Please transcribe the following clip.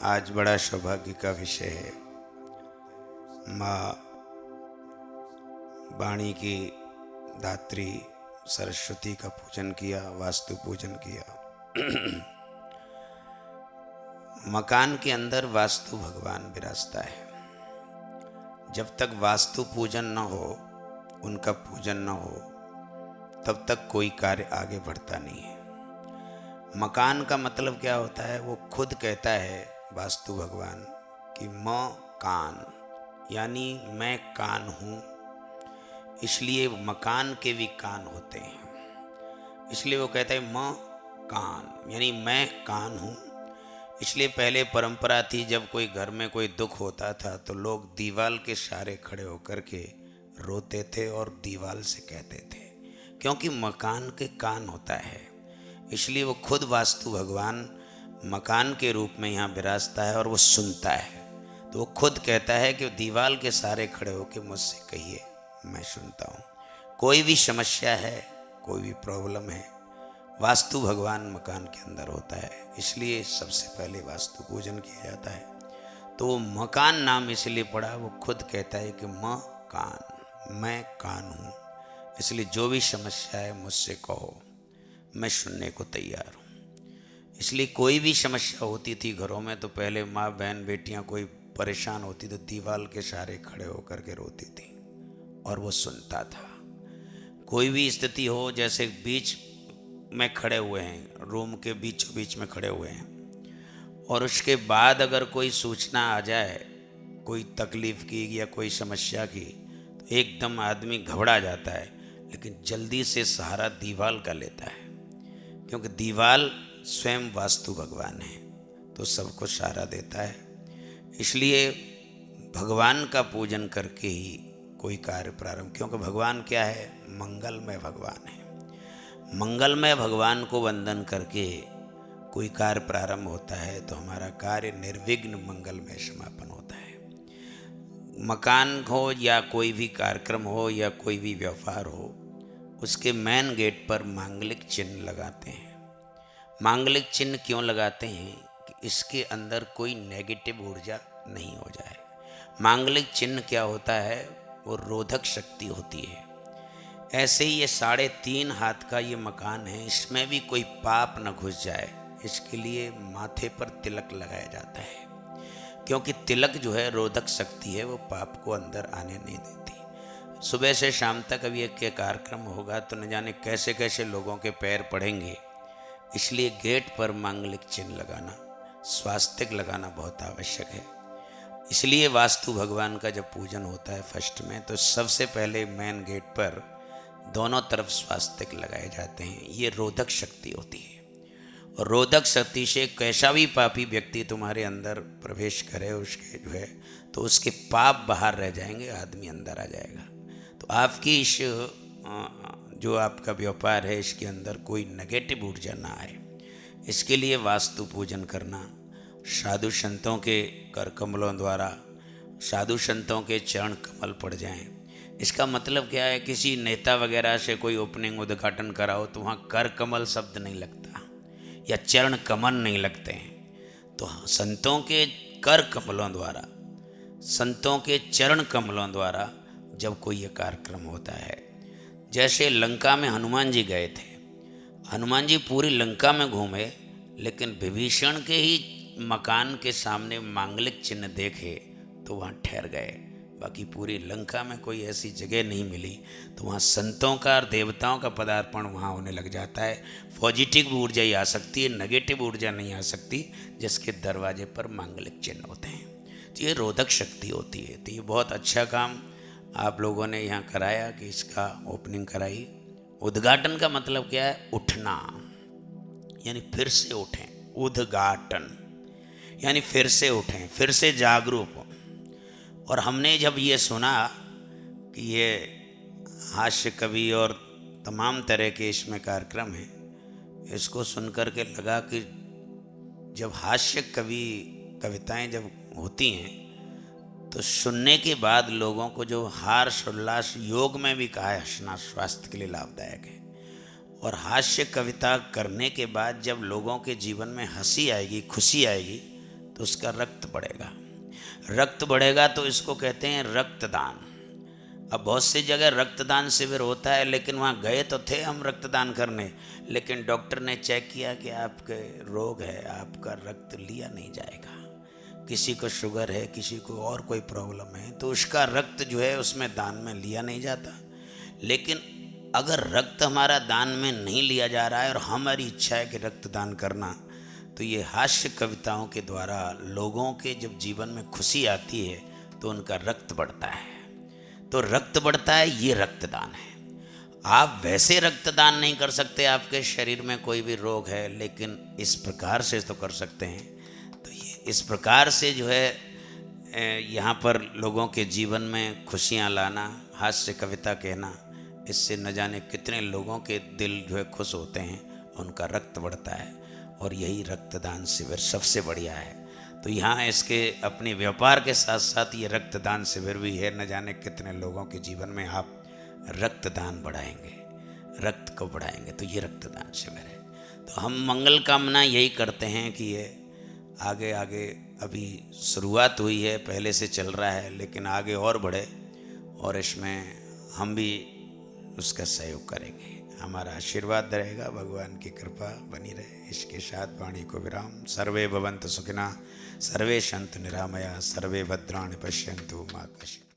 आज बड़ा सौभाग्य का विषय है। माँ वाणी की धात्री सरस्वती का पूजन किया, वास्तु पूजन किया। मकान के अंदर वास्तु भगवान विराजता है। जब तक वास्तु पूजन न हो, उनका पूजन न हो, तब तक कोई कार्य आगे बढ़ता नहीं है। मकान का मतलब क्या होता है? वो खुद कहता है वास्तु भगवान कि म कान, यानी मैं कान हूँ, इसलिए मकान के भी कान होते हैं। इसलिए वो कहता है म कान, यानी मैं कान हूँ। इसलिए पहले परंपरा थी, जब कोई घर में कोई दुख होता था तो लोग दीवाल के सहारे खड़े होकर के रोते थे और दीवाल से कहते थे, क्योंकि मकान के कान होता है। इसलिए वो खुद वास्तु भगवान मकान के रूप में यहाँ विराजता है और वो सुनता है। तो वो खुद कहता है कि दीवाल के सहारे खड़े होकर मुझसे कहिए, मैं सुनता हूँ। कोई भी समस्या है, कोई भी प्रॉब्लम है, वास्तु भगवान मकान के अंदर होता है। इसलिए सबसे पहले वास्तु पूजन किया जाता है। तो वो मकान नाम इसलिए पड़ा, वो खुद कहता है कि कान, मैं कान हूँ, इसलिए जो भी समस्या है मुझसे कहो, मैं सुनने को तैयार हूँ। इसलिए कोई भी समस्या होती थी घरों में तो पहले माँ बहन बेटियाँ कोई परेशान होती तो दीवाल के सहारे खड़े होकर के रोती थी और वो सुनता था। कोई भी स्थिति हो, जैसे बीच में खड़े हुए हैं, रूम के बीचों बीच में खड़े हुए हैं, और उसके बाद अगर कोई सूचना आ जाए कोई तकलीफ की या कोई समस्या की, तो एकदम आदमी घबरा जाता है, लेकिन जल्दी से सहारा दीवाल का लेता है, क्योंकि दीवाल स्वयं वास्तु भगवान है, तो सबको सहारा देता है। इसलिए भगवान का पूजन करके ही कोई कार्य प्रारंभ, क्योंकि भगवान क्या है? मंगलमय भगवान है। मंगलमय भगवान को वंदन करके कोई कार्य प्रारंभ होता है तो हमारा कार्य निर्विघ्न मंगलमय समापन होता है। मकान हो या कोई भी कार्यक्रम हो या कोई भी व्यापार हो, उसके मेन गेट पर मांगलिक चिन्ह लगाते हैं। मांगलिक चिन्ह क्यों लगाते हैं? कि इसके अंदर कोई नेगेटिव ऊर्जा नहीं हो जाए। मांगलिक चिन्ह क्या होता है? वो रोधक शक्ति होती है। ऐसे ही ये 3.5 हाथ का ये मकान है, इसमें भी कोई पाप न घुस जाए, इसके लिए माथे पर तिलक लगाया जाता है, क्योंकि तिलक जो है रोधक शक्ति है, वो पाप को अंदर आने नहीं देती। सुबह से शाम तक अभी एक कार्यक्रम होगा तो न जाने कैसे कैसे लोगों के पैर पड़ेंगे। इसलिए गेट पर मांगलिक चिन्ह लगाना, स्वास्तिक लगाना बहुत आवश्यक है। इसलिए वास्तु भगवान का जब पूजन होता है फर्स्ट में, तो सबसे पहले मेन गेट पर दोनों तरफ स्वास्तिक लगाए जाते हैं। ये रोधक शक्ति होती है, और रोधक शक्ति से कैसा भी पापी व्यक्ति तुम्हारे अंदर प्रवेश करे, उसके जो है तो उसके पाप बाहर रह जाएंगे, आदमी अंदर आ जाएगा। तो आपकी इस जो आपका व्यापार है, इसके अंदर कोई नेगेटिव ऊर्जा ना आए, इसके लिए वास्तु पूजन करना, साधु संतों के कर कमलों द्वारा साधु संतों के चरण कमल पड़ जाएं। इसका मतलब क्या है? किसी नेता वगैरह से कोई ओपनिंग उद्घाटन कराओ तो वहाँ कर कमल शब्द नहीं लगता या चरण कमल नहीं लगते हैं। तो संतों के कर कमलों द्वारा, संतों के चरण कमलों द्वारा जब कोई ये कार्यक्रम होता है, जैसे लंका में हनुमान जी गए थे, हनुमान जी पूरी लंका में घूमे, लेकिन विभीषण के ही मकान के सामने मांगलिक चिन्ह देखे तो वहाँ ठहर गए। बाकी पूरी लंका में कोई ऐसी जगह नहीं मिली, तो वहाँ संतों का और देवताओं का पदार्पण वहाँ होने लग जाता है। पॉजिटिव ऊर्जा ही आ सकती है, नेगेटिव ऊर्जा नहीं आ सकती, जिसके दरवाजे पर मांगलिक चिन्ह होते हैं। तो ये रोधक शक्ति होती है। तो ये बहुत अच्छा काम आप लोगों ने यहाँ कराया कि इसका ओपनिंग कराई। उद्घाटन का मतलब क्या है? उठना, यानी फिर से उठें। उद्घाटन यानी फिर से उठें, फिर से जागरूक हो। और हमने जब ये सुना कि ये हास्य कवि और तमाम तरह के इसमें कार्यक्रम हैं, इसको सुनकर के लगा कि जब हास्य कवि कविताएं जब होती हैं तो सुनने के बाद लोगों को जो हर्ष उल्लास, योग में भी कहा है हंसना स्वास्थ्य के लिए लाभदायक है, और हास्य कविता करने के बाद जब लोगों के जीवन में हंसी आएगी, खुशी आएगी, तो उसका रक्त बढ़ेगा। रक्त बढ़ेगा तो इसको कहते हैं रक्तदान। अब बहुत सी जगह रक्तदान शिविर होता है, लेकिन वहाँ गए तो थे हम रक्तदान करने, लेकिन डॉक्टर ने चेक किया कि आपके रोग है, आपका रक्त लिया नहीं जाएगा। किसी को शुगर है, किसी को और कोई प्रॉब्लम है, तो उसका रक्त जो है उसमें दान में लिया नहीं जाता। लेकिन अगर रक्त हमारा दान में नहीं लिया जा रहा है और हमारी इच्छा है कि रक्तदान करना, तो ये हास्य कविताओं के द्वारा लोगों के जब जीवन में खुशी आती है तो उनका रक्त बढ़ता है। तो रक्त बढ़ता है, ये रक्तदान है। आप वैसे रक्तदान नहीं कर सकते, आपके शरीर में कोई भी रोग है, लेकिन इस प्रकार से तो कर सकते हैं। तो ये इस प्रकार से जो है यहाँ पर लोगों के जीवन में खुशियाँ लाना, हास्य कविता कहना, इससे न जाने कितने लोगों के दिल जो है खुश होते हैं, उनका रक्त बढ़ता है। और यही रक्तदान शिविर सबसे बढ़िया है। तो यहाँ इसके अपने व्यापार के साथ साथ ये रक्तदान शिविर भी है। न जाने कितने लोगों के जीवन में आप रक्तदान बढ़ाएंगे, रक्त को बढ़ाएंगे, तो ये रक्तदान शिविर है। तो हम मंगल कामना यही करते हैं कि ये आगे आगे, अभी शुरुआत हुई है, पहले से चल रहा है, लेकिन आगे और बढ़े और इसमें हम भी उसका सहयोग करेंगे। हमारा आशीर्वाद रहेगा, भगवान की कृपा बनी रहे। इसके साथ वाणी को विराम। सर्वे भवन्तु सुखिनः, सर्वे सन्तु निरामया, सर्वे भद्राणि पश्यन्तु मा कश्चित्।